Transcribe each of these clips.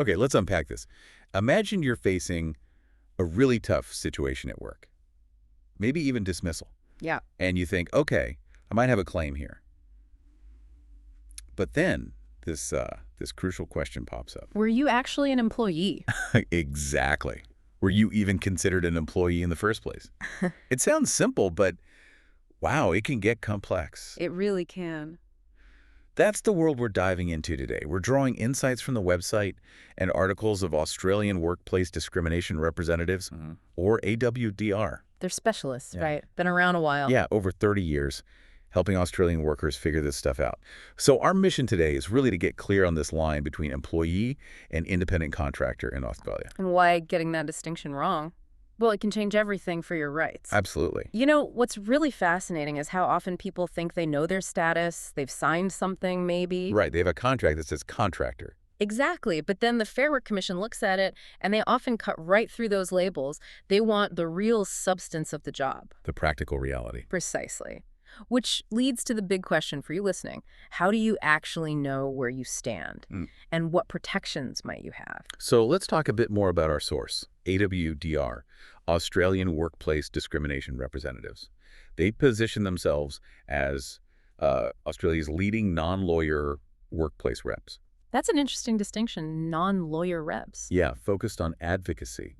Okay, let's unpack this. Imagine you're facing a really tough situation at work, maybe even dismissal, Yeah. and you think, okay, I might have a claim here. But then this crucial question pops up. Were you actually an employee? Exactly. Were you even considered an employee in the first place? It sounds simple, but wow, it can get complex. It really can. That's the world we're diving into today. We're drawing insights from the website and articles of Australian Workplace Discrimination Representatives, or AWDR. They're specialists, Yeah. right? Been around a while. Yeah, over 30 years, helping Australian workers figure this stuff out. So our mission today is really to get clear on this line between employee and independent contractor in Australia. And why getting that distinction wrong? Well, it can change everything for your rights. Absolutely. You know, what's really fascinating is how often people think they know their status, they've signed something maybe. Right, they have a contract that says contractor. Exactly, but then the Fair Work Commission looks at it and they often cut right through those labels. They want the real substance of the job. The practical reality. Precisely. Which leads to the big question for you listening. How do you actually know where you stand? And what protections might you have? So let's talk a bit more about our source, AWDR, Australian Workplace Discrimination Representatives. They position themselves as Australia's leading non-lawyer workplace reps. That's an interesting distinction, non-lawyer reps. Yeah, focused on advocacy.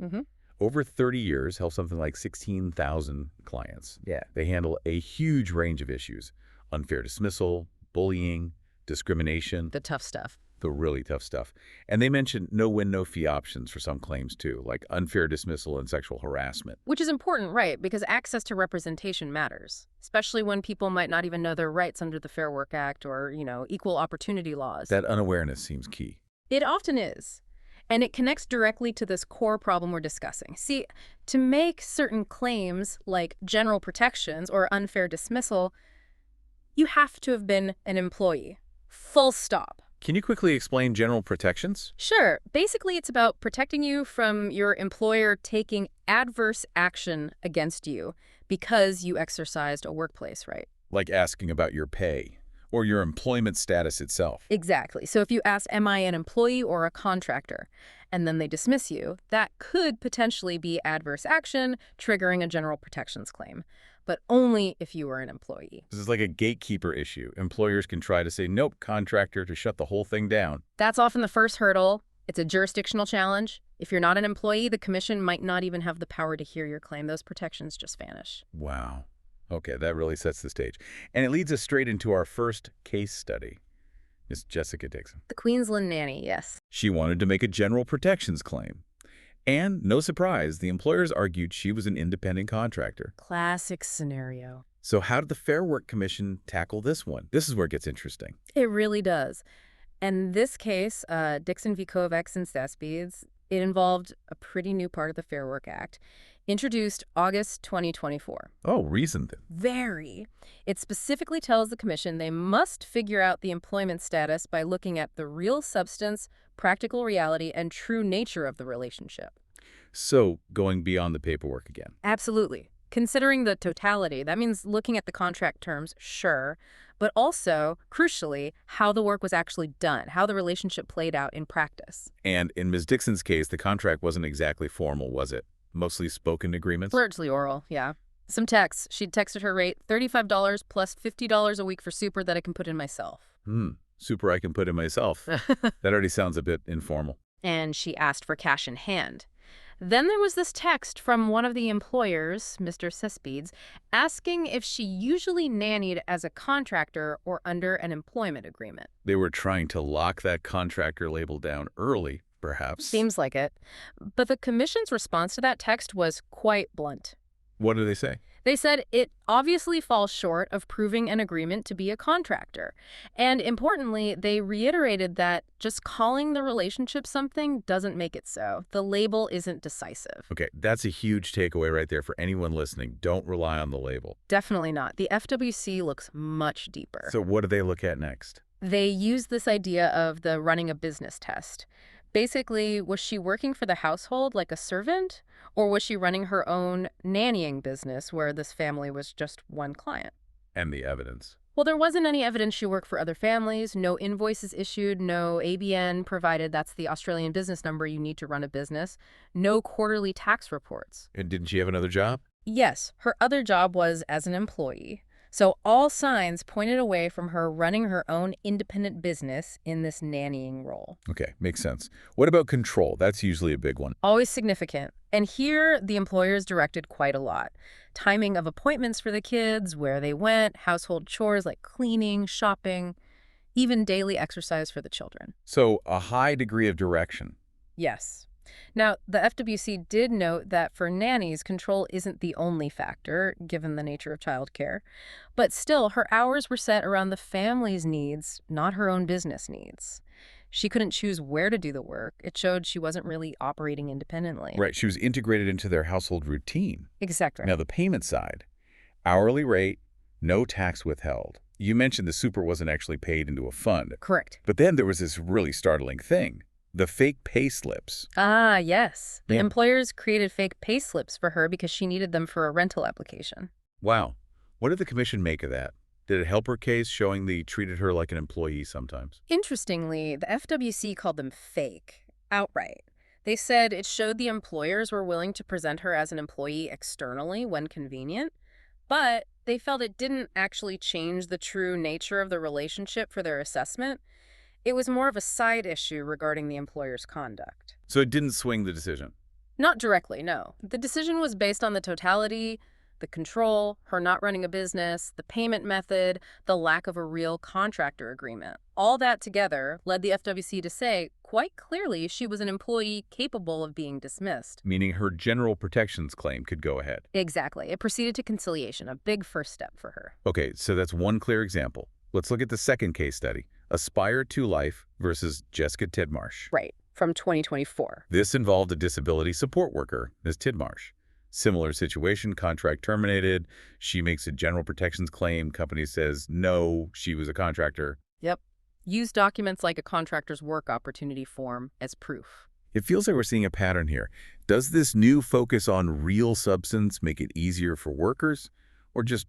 Over 30 years, helped something like 16,000 clients. Yeah. They handle a huge range of issues: unfair dismissal, bullying, discrimination. The tough stuff. The really tough stuff. And they mentioned no-win, no-fee options for some claims, too, like unfair dismissal and sexual harassment. Which is important, right? Because access to representation matters, especially when people might not even know their rights under the Fair Work Act or, equal opportunity laws. That unawareness seems key. It often is. And it connects directly to this core problem we're discussing. See, to make certain claims like general protections or unfair dismissal, you have to have been an employee. Full stop. Can you quickly explain general protections? Sure. Basically, it's about protecting you from your employer taking adverse action against you because you exercised a workplace right. Like asking about your pay or your employment status itself. Exactly. So if you ask, am I an employee or a contractor, and then they dismiss you, that could potentially be adverse action, triggering a general protections claim, but only if you were an employee. This is like a gatekeeper issue. Employers can try to say, nope, contractor, to shut the whole thing down. That's often the first hurdle. It's a jurisdictional challenge. If you're not an employee, the commission might not even have the power to hear your claim. Those protections just vanish. Wow. Okay, that really sets the stage. And it leads us straight into our first case study. Miss Jessica Dixon. The Queensland nanny, yes. She wanted to make a general protections claim. And, no surprise, the employers argued she was an independent contractor. Classic scenario. So how did the Fair Work Commission tackle this one? This is where it gets interesting. It really does. And this case, Dixon v. Kovacs and Thespides, it involved a pretty new part of the Fair Work Act, introduced August 2024. Oh, recent. Very. It specifically tells the commission they must figure out the employment status by looking at the real substance, practical reality, and true nature of the relationship. So, going beyond the paperwork again. Absolutely. Considering the totality, that means looking at the contract terms, sure, but also, crucially, how the work was actually done, how the relationship played out in practice. And in Ms. Dixon's case, the contract wasn't exactly formal, was it? Mostly spoken agreements? Largely oral, yeah. Some texts. She'd texted her rate, $35 plus $50 a week for super that I can put in myself. Super I can put in myself. That already sounds a bit informal. And she asked for cash in hand. Then there was this text from one of the employers, Mr. Thespides, asking if she usually nannied as a contractor or under an employment agreement. They were trying to lock that contractor label down early, perhaps. Seems like it. But the commission's response to that text was quite blunt. What did they say? They said it obviously falls short of proving an agreement to be a contractor. And importantly, they reiterated that just calling the relationship something doesn't make it so. The label isn't decisive. Okay, that's a huge takeaway right there for anyone listening. Don't rely on the label. Definitely not. The FWC looks much deeper. So what do they look at next? They use this idea of the running a business test. Basically, was she working for the household like a servant, or was she running her own nannying business where this family was just one client? And the evidence. Well, there wasn't any evidence she worked for other families, no invoices issued, no ABN provided, that's the Australian business number you need to run a business, no quarterly tax reports. And didn't she have another job? Yes, her other job was as an employee. So all signs pointed away from her running her own independent business in this nannying role. Okay, makes sense. What about control? That's usually a big one. Always significant. And here, the employers directed quite a lot. Timing of appointments for the kids, where they went, household chores like cleaning, shopping, even daily exercise for the children. So a high degree of direction. Yes. Now, the FWC did note that for nannies, control isn't the only factor, given the nature of childcare. But still, her hours were set around the family's needs, not her own business needs. She couldn't choose where to do the work. It showed she wasn't really operating independently. Right, she was integrated into their household routine. Exactly. Now the payment side, hourly rate, no tax withheld. You mentioned the super wasn't actually paid into a fund. Correct. But then there was this really startling thing. The fake payslips. Ah, yes. The Yeah. employers created fake payslips for her because she needed them for a rental application. Wow. What did the commission make of that? Did it help her case, showing they treated her like an employee sometimes? Interestingly, the FWC called them fake, outright. They said it showed the employers were willing to present her as an employee externally when convenient, but they felt it didn't actually change the true nature of the relationship for their assessment. It was more of a side issue regarding the employer's conduct. So it didn't swing the decision. Not directly, no. The decision was based on the totality, the control, her not running a business, the payment method, the lack of a real contractor agreement. All that together led the FWC to say, quite clearly, she was an employee capable of being dismissed. Meaning her general protections claim could go ahead. Exactly. It proceeded to conciliation, a big first step for her. Okay, so that's one clear example. Let's look at the second case study. Aspire to Life versus Jessica Tidmarsh. Right, from 2024. This involved a disability support worker, Ms. Tidmarsh. Similar situation, contract terminated. She makes a general protections claim. Company says, no, she was a contractor. Yep. Use documents like a contractor's work opportunity form as proof. It feels like we're seeing a pattern here. Does this new focus on real substance make it easier for workers, or just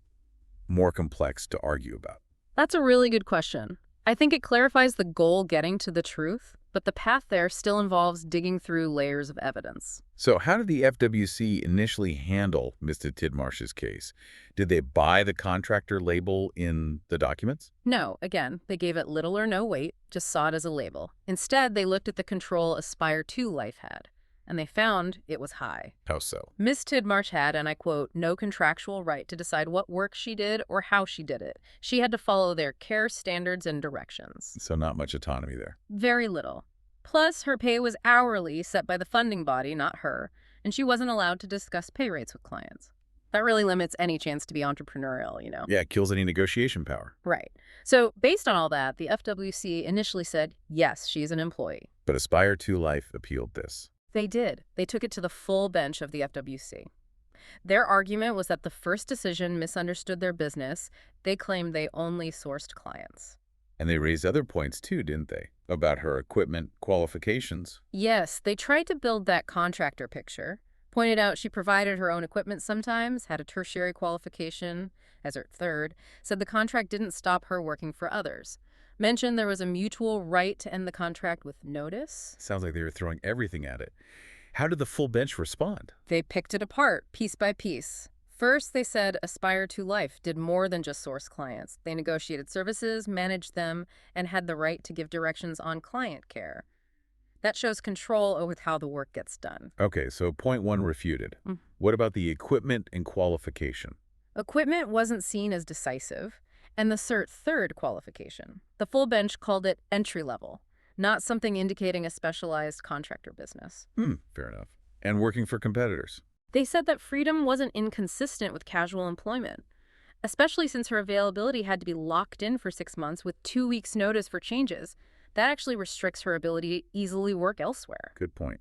more complex to argue about? That's a really good question. I think it clarifies the goal getting to the truth, but the path there still involves digging through layers of evidence. So how did the FWC initially handle Mr. Tidmarsh's case? Did they buy the contractor label in the documents? No, again, they gave it little or no weight, just saw it as a label. Instead, they looked at the control Aspire to Life had, and they found it was high. How so? Ms. Tidmarsh had, and I quote, no contractual right to decide what work she did or how she did it. She had to follow their care standards and directions. So not much autonomy there. Very little. Plus, her pay was hourly, set by the funding body, not her, and she wasn't allowed to discuss pay rates with clients. That really limits any chance to be entrepreneurial, you know? Yeah, it kills any negotiation power. Right. So, based on all that, the FWC initially said, yes, she's an employee. But Aspire to Life appealed this. They did. They took it to the full bench of the FWC. Their argument was that the first decision misunderstood their business. They claimed they only sourced clients. And they raised other points too, didn't they? About her equipment qualifications. Yes, they tried to build that contractor picture. Pointed out she provided her own equipment sometimes, had a tertiary qualification as her third, said the contract didn't stop her working for others. Mentioned there was a mutual right to end the contract with notice. Sounds like they were throwing everything at it. How did the full bench respond? They picked it apart, piece by piece. First, they said Aspire to Life did more than just source clients. They negotiated services, managed them, and had the right to give directions on client care. That shows control over how the work gets done. Okay, so point one refuted. What about the equipment and qualification? Equipment wasn't seen as decisive, and the third qualification. The full bench called it entry-level, not something indicating a specialized contractor business. Fair enough. And working for competitors. They said that freedom wasn't inconsistent with casual employment, especially since her availability had to be locked in for 6 months with 2 weeks' notice for changes. That actually restricts her ability to easily work elsewhere. Good point.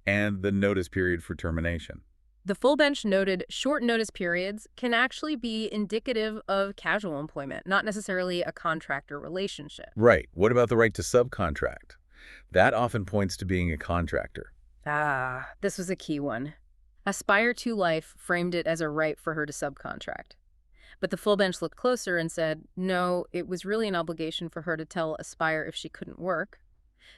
And the notice period for termination. The full bench noted short notice periods can actually be indicative of casual employment, not necessarily a contractor relationship. Right. What about the right to subcontract? That often points to being a contractor. This was a key one. Aspire to Life framed it as a right for her to subcontract. But the full bench looked closer and said, no, it was really an obligation for her to tell Aspire if she couldn't work.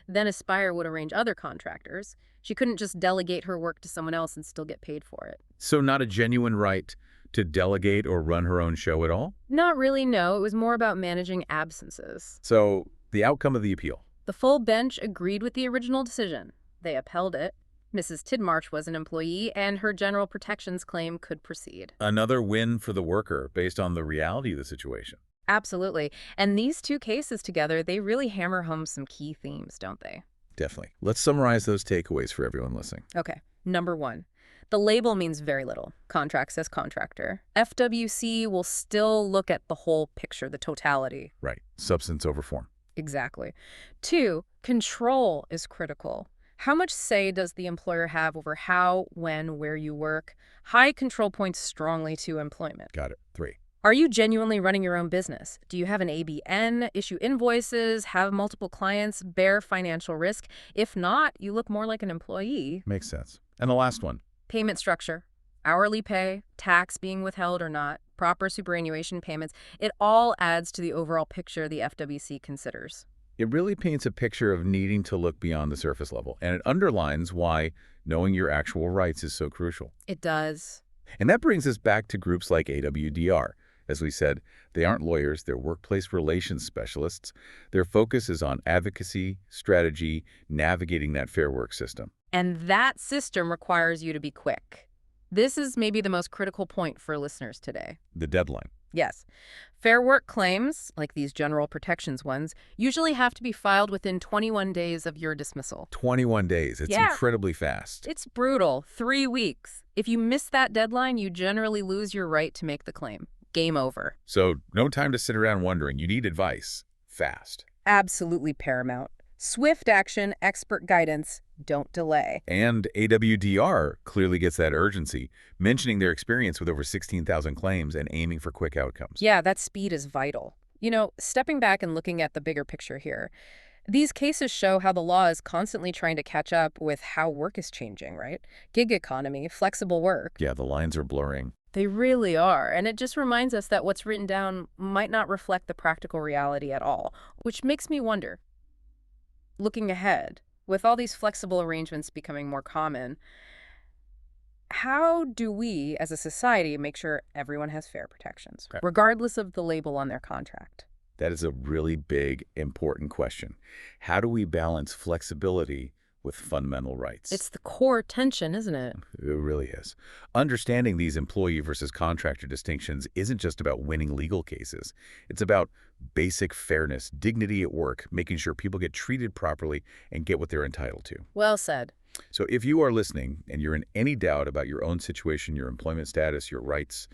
Then Aspire would arrange other contractors. She couldn't just delegate her work to someone else and still get paid for it. So not a genuine right to delegate or run her own show at all? Not really, no. It was more about managing absences. So the outcome of the appeal. The full bench agreed with the original decision. They upheld it. Mrs. Tidmarsh was an employee, and her general protections claim could proceed. Another win for the worker based on the reality of the situation. Absolutely. And these two cases together, they really hammer home some key themes, don't they? Definitely. Let's summarize those takeaways for everyone listening. Okay. Number one, the label means very little. Contract says contractor. FWC will still look at the whole picture, the totality. Right. Substance over form. Exactly. Two, control is critical. How much say does the employer have over how, when, where you work? High control points strongly to employment. Got it. 3. Are you genuinely running your own business? Do you have an ABN, issue invoices, have multiple clients, bear financial risk? If not, you look more like an employee. Makes sense. And the last one. Payment structure, hourly pay, tax being withheld or not, proper superannuation payments. It all adds to the overall picture the FWC considers. It really paints a picture of needing to look beyond the surface level, and it underlines why knowing your actual rights is so crucial. It does. And that brings us back to groups like AWDR. As we said, they aren't lawyers, they're workplace relations specialists. Their focus is on advocacy, strategy, navigating that fair work system. And that system requires you to be quick. This is maybe the most critical point for listeners today. The deadline. Yes. Fair work claims, like these general protections ones, usually have to be filed within 21 days of your dismissal. 21 days. It's incredibly fast. It's brutal. 3 weeks. If you miss that deadline, you generally lose your right to make the claim. Game over. So no time to sit around wondering. You need advice. Fast. Absolutely paramount. Swift action, expert guidance. Don't delay. And AWDR clearly gets that urgency, mentioning their experience with over 16,000 claims and aiming for quick outcomes. Yeah, that speed is vital. You know, stepping back and looking at the bigger picture here, these cases show how the law is constantly trying to catch up with how work is changing, right? Gig economy, flexible work. Yeah, the lines are blurring. They really are. And it just reminds us that what's written down might not reflect the practical reality at all, which makes me wonder, looking ahead, with all these flexible arrangements becoming more common, how do we, as a society, make sure everyone has fair protections, regardless of the label on their contract? That is a really big, important question. How do we balance flexibility with fundamental rights? It's the core tension, isn't it? It really is. Understanding these employee versus contractor distinctions isn't just about winning legal cases. It's about basic fairness, dignity at work, making sure people get treated properly and get what they're entitled to. Well said. So if you are listening and you're in any doubt about your own situation, your employment status, your rights,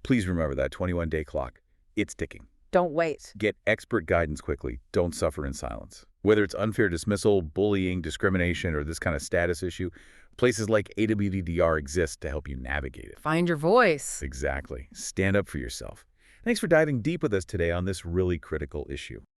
please remember that 21-day clock. It's ticking. Don't wait. Get expert guidance quickly. Don't suffer in silence. Whether it's unfair dismissal, bullying, discrimination, or this kind of status issue, places like AWDR exist to help you navigate it. Find your voice. Exactly. Stand up for yourself. Thanks for diving deep with us today on this really critical issue.